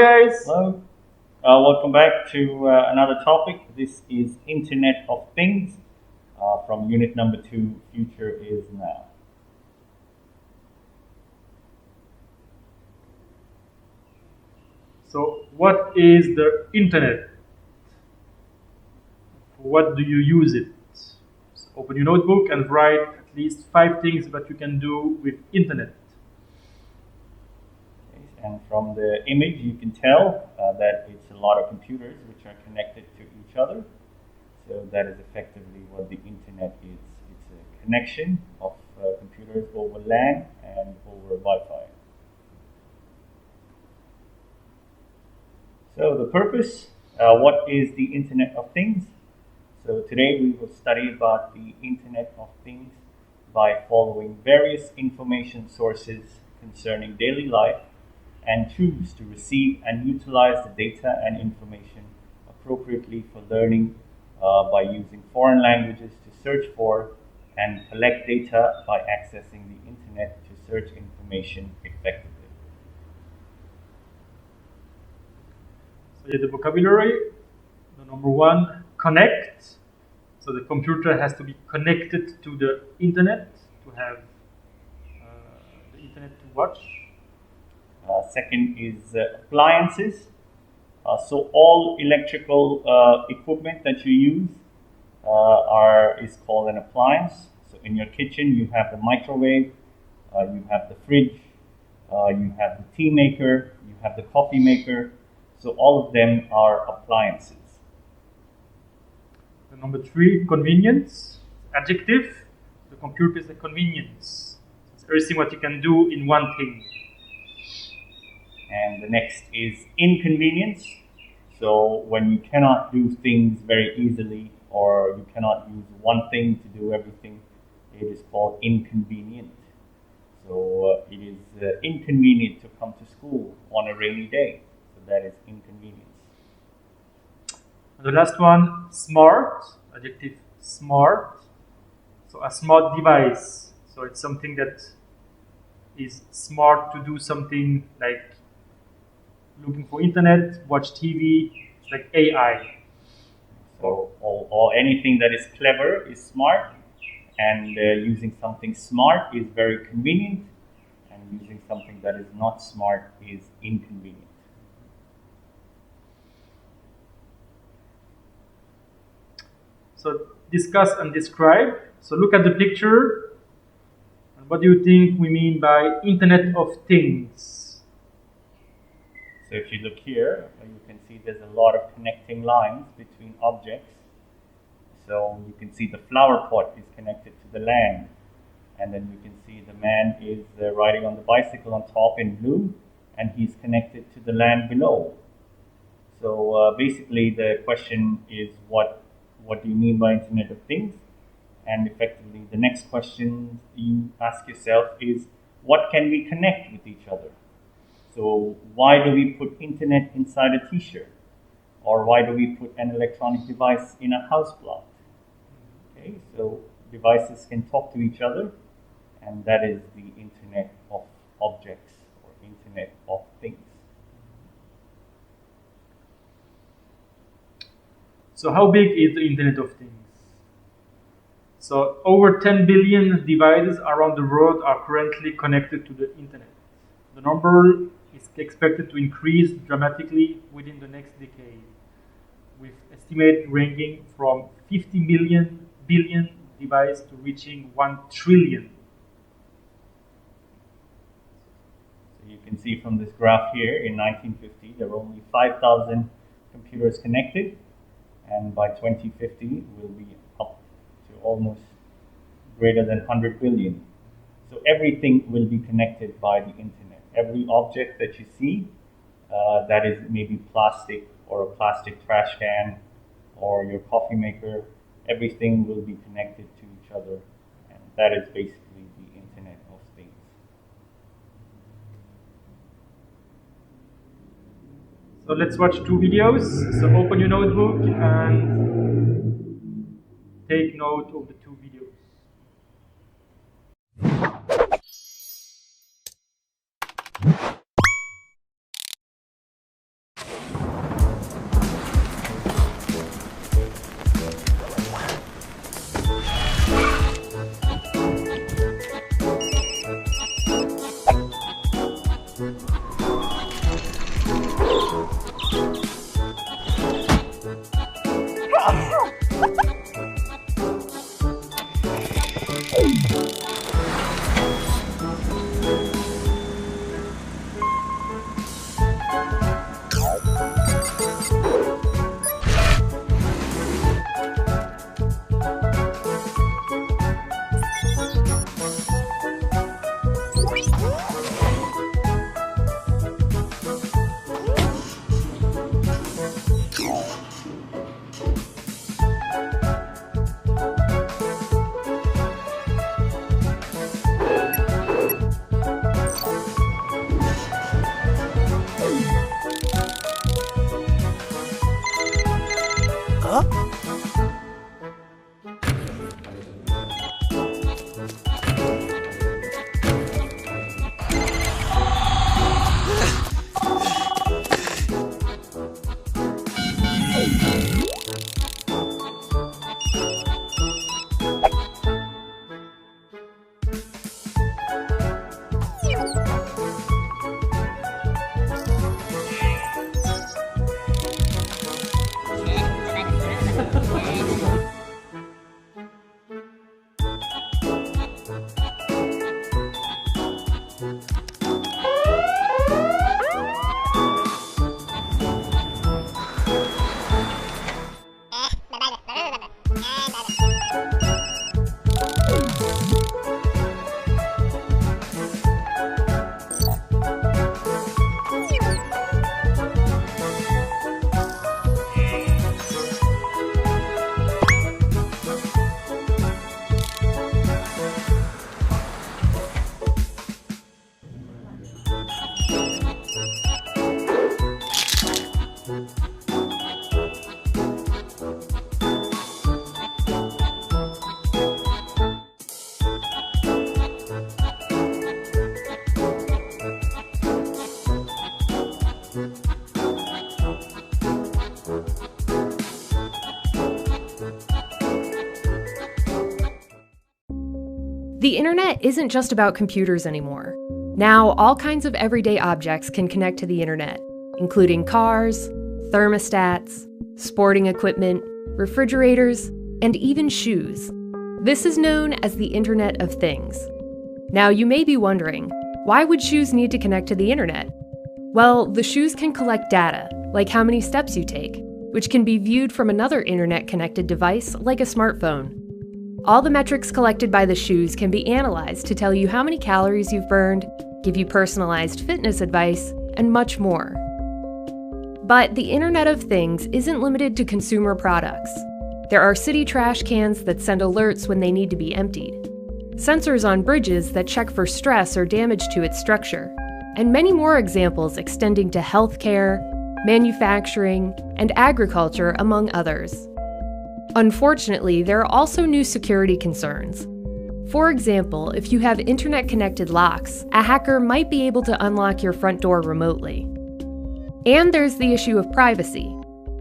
guys. Hello. Welcome back to another topic. This is Internet of Things from unit number 2, Future is Now. So what is the internet? What do you use it? So open your notebook and write at least 5 things that you can do with internet. And from the image you can tell that it's a lot of computers which are connected to each other. So that is effectively what the internet is. It's a connection of computers over LAN and over Wi-Fi. So the purpose, what is the Internet of Things? So today we will study about the Internet of Things by following various information sources concerning daily life and choose to receive and utilize the data and information appropriately for learning by using foreign languages to search for and collect data by accessing the internet to search information effectively. So the vocabulary, the number 1, connect. So the computer has to be connected to the internet to have the internet to watch. Second is appliances. So all electrical equipment that you use is called an appliance. So in your kitchen you have the microwave, you have the fridge, you have the tea maker, you have the coffee maker. So all of them are appliances. The number 3, convenience. Adjective. The computer is a convenience. It's everything what you can do in one thing. And the next is inconvenience. So when you cannot do things very easily or you cannot use one thing to do everything, it is called inconvenient. So it is inconvenient to come to school on a rainy day. So that is inconvenience. And the last one, smart. Adjective smart. So a smart device. So it's something that is smart to do something like looking for internet, watch TV. It's like AI. So or anything that is clever is smart, and using something smart is very convenient, and using something that is not smart is inconvenient. So discuss and describe. So look at the picture. And what do you think we mean by Internet of Things? So if you look here, you can see there's a lot of connecting lines between objects. So you can see the flower pot is connected to the land. And then you can see the man is riding on the bicycle on top in blue, and he's connected to the land below. So basically the question is what do you mean by Internet of Things? And effectively the next question you ask yourself is, what can we connect with each other? So why do we put internet inside a t-shirt? Or why do we put an electronic device in a house block? Okay, so devices can talk to each other, and that is the Internet of Objects or Internet of Things. So how big is the Internet of Things? So over 10 billion devices around the world are currently connected to the internet. The number is expected to increase dramatically within the next decade, with estimates ranging from 50 billion devices to reaching 1 trillion. So you can see from this graph here, in 1950 there were only 5,000 computers connected, and by 2050 will be up to almost greater than 100 billion. So everything will be connected by the internet. Every object that you see that is maybe plastic or a plastic trash can or your coffee maker, everything will be connected to each other, and that is basically the Internet of Things. So let's watch 2 videos. So open your notebook and take note of the 2 videos. The internet isn't just about computers anymore. Now, all kinds of everyday objects can connect to the internet, including cars, thermostats, sporting equipment, refrigerators, and even shoes. This is known as the Internet of Things. Now, you may be wondering, why would shoes need to connect to the internet? Well, the shoes can collect data, like how many steps you take, which can be viewed from another internet-connected device like a smartphone. All the metrics collected by the shoes can be analyzed to tell you how many calories you've burned, give you personalized fitness advice, and much more. But the Internet of Things isn't limited to consumer products. There are city trash cans that send alerts when they need to be emptied, sensors on bridges that check for stress or damage to its structure, and many more examples extending to healthcare, manufacturing, and agriculture, among others. Unfortunately, there are also new security concerns. For example, if you have internet-connected locks, a hacker might be able to unlock your front door remotely. And there's the issue of privacy.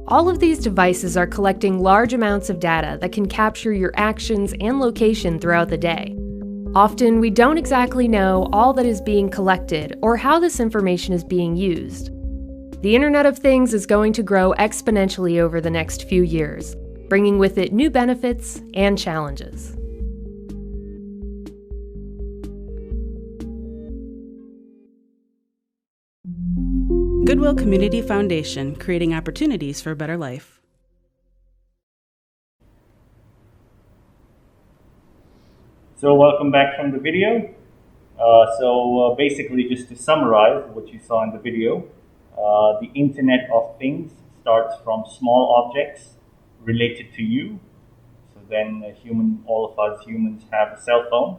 All of these devices are collecting large amounts of data that can capture your actions and location throughout the day. Often, we don't exactly know all that is being collected or how this information is being used. The Internet of Things is going to grow exponentially over the next few years, bringing with it new benefits and challenges. Goodwill Community Foundation, creating opportunities for a better life. So welcome back from the video. Basically, just to summarize what you saw in the video, the Internet of Things starts from small objects related to you. So then all of us humans have a cell phone.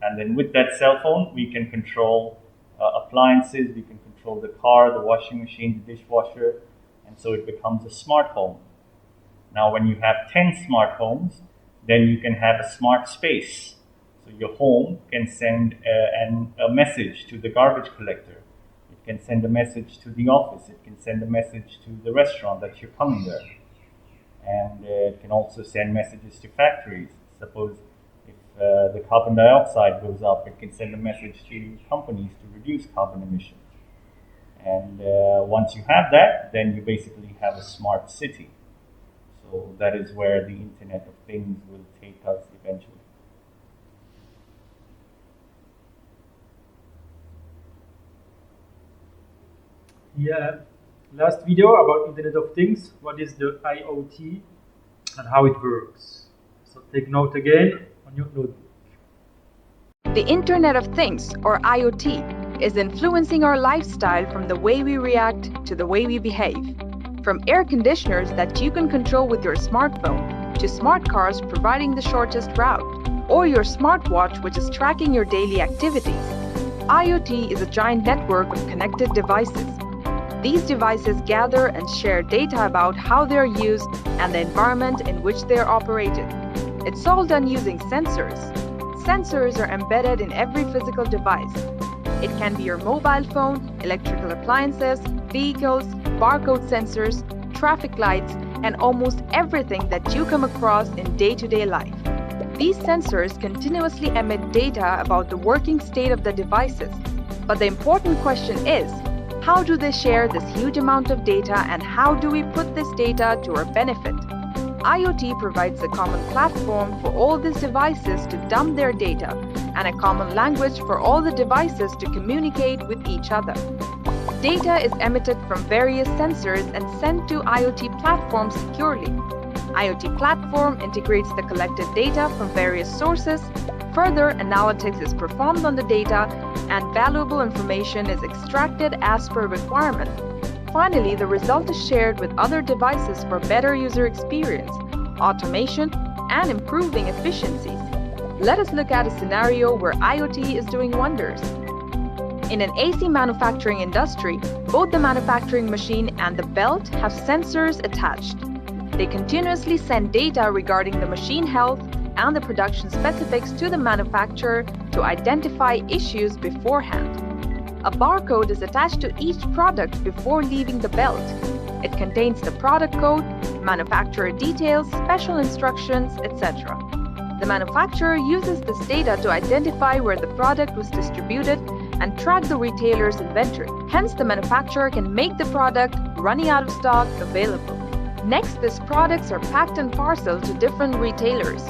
And then with that cell phone, we can control appliances, we can control the car, the washing machine, the dishwasher. And so it becomes a smart home. Now, when you have 10 smart homes, then you can have a smart space. So your home can send a message to the garbage collector. It can send a message to the office. It can send a message to the restaurant that you're coming there. And it can also send messages to factories. Suppose if the carbon dioxide goes up, it can send a message to companies to reduce carbon emissions. And once you have that, then you basically have a smart city. So that is where the Internet of Things will take us eventually. Yeah, last video about Internet of Things, what is the IoT and how it works. So take note again on your notebook. The Internet of Things, or IoT, is influencing our lifestyle from the way we react to the way we behave. From air conditioners that you can control with your smartphone, to smart cars providing the shortest route, or your smartwatch which is tracking your daily activities. IoT is a giant network of connected devices. These devices gather and share data about how they are used and the environment in which they are operated. It's all done using sensors. Sensors are embedded in every physical device. It can be your mobile phone, electrical appliances, vehicles, barcode sensors, traffic lights, and almost everything that you come across in day-to-day life. These sensors continuously emit data about the working state of the devices. But the important question is, how do they share this huge amount of data and how do we put this data to our benefit? IoT provides a common platform for all these devices to dump their data and a common language for all the devices to communicate with each other. Data is emitted from various sensors and sent to IoT platforms securely. IoT platform integrates the collected data from various sources. Further analytics is performed on the data and valuable information is extracted as per requirement. Finally, the result is shared with other devices for better user experience, automation, and improving efficiencies. Let us look at a scenario where IoT is doing wonders. In an AC manufacturing industry, both the manufacturing machine and the belt have sensors attached. They continuously send data regarding the machine health and the production specifics to the manufacturer to identify issues beforehand. A barcode is attached to each product before leaving the belt. It contains the product code, manufacturer details, special instructions, etc. The manufacturer uses this data to identify where the product was distributed and track the retailer's inventory. Hence, the manufacturer can make the product running out of stock available. Next, these products are packed and parceled to different retailers.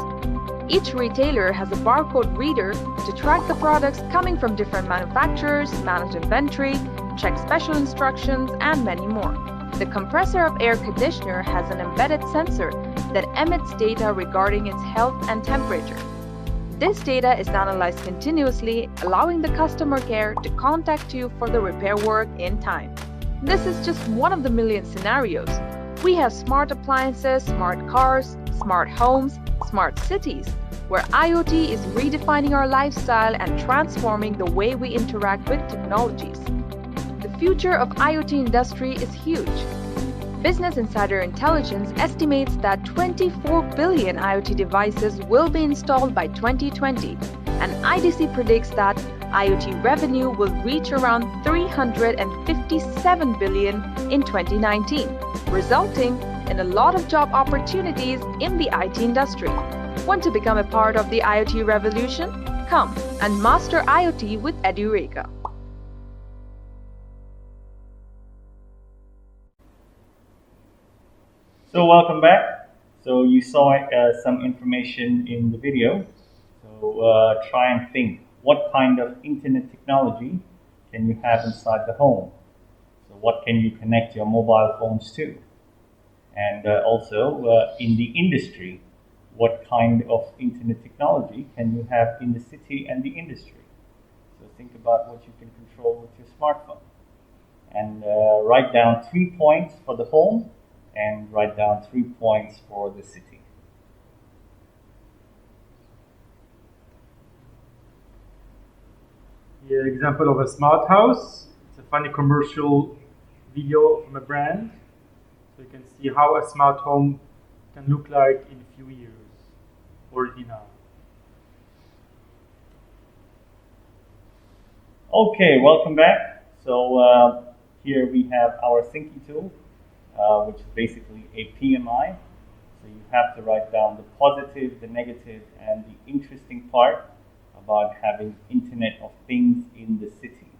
Each retailer has a barcode reader to track the products coming from different manufacturers, manage inventory, check special instructions, and many more. The compressor of air conditioner has an embedded sensor that emits data regarding its health and temperature. This data is analyzed continuously, allowing the customer care to contact you for the repair work in time. This is just one of the million scenarios. We have smart appliances, smart cars, smart homes, smart cities, where IoT is redefining our lifestyle and transforming the way we interact with technologies. The future of IoT industry is huge. Business Insider Intelligence estimates that 24 billion IoT devices will be installed by 2020, and IDC predicts that IoT revenue will reach around 357 billion in 2019, resulting in a lot of job opportunities in the IT industry. Want to become a part of the IoT revolution? Come and master IoT with Edureka. So welcome back. So you saw some information in the video. So try and think, what kind of internet technology can you have inside the home? So what can you connect your mobile phones to? And also in the industry, what kind of internet technology can you have in the city and the industry? So think about what you can control with your smartphone. And write down 3 points for the home and write down 3 points for the city. Here, example of a smart house. It's a funny commercial video from a brand. So you can see how a smart home can look like in a few years, already now. Okay, welcome back. So here we have our thinking tool, which is basically a PMI. So you have to write down the positive, the negative, and the interesting part about having Internet of Things in the city.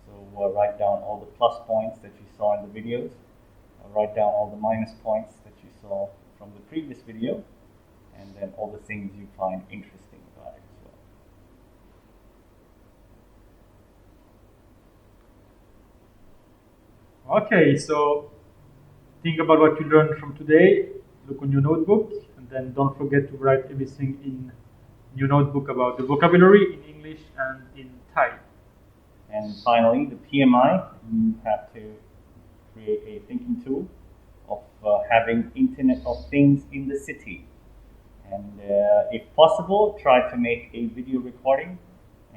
So write down all the plus points that you saw in the videos. Write down all the minus points that you saw from the previous video, and then all the things you find interesting about it as well. Okay, so think about what you learned from today. Look on your notebook, and then don't forget to write everything in your notebook about the vocabulary in English and in Thai. And finally, the PMI, you have to create a thinking tool of having Internet of Things in the city. And if possible, try to make a video recording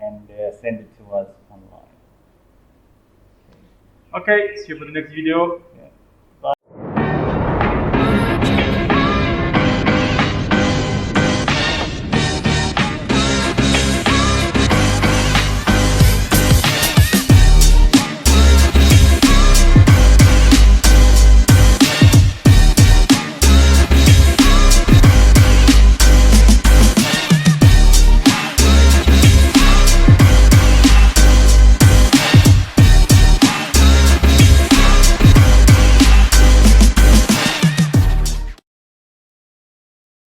and send it to us online. Okay. Okay, see you for the next video.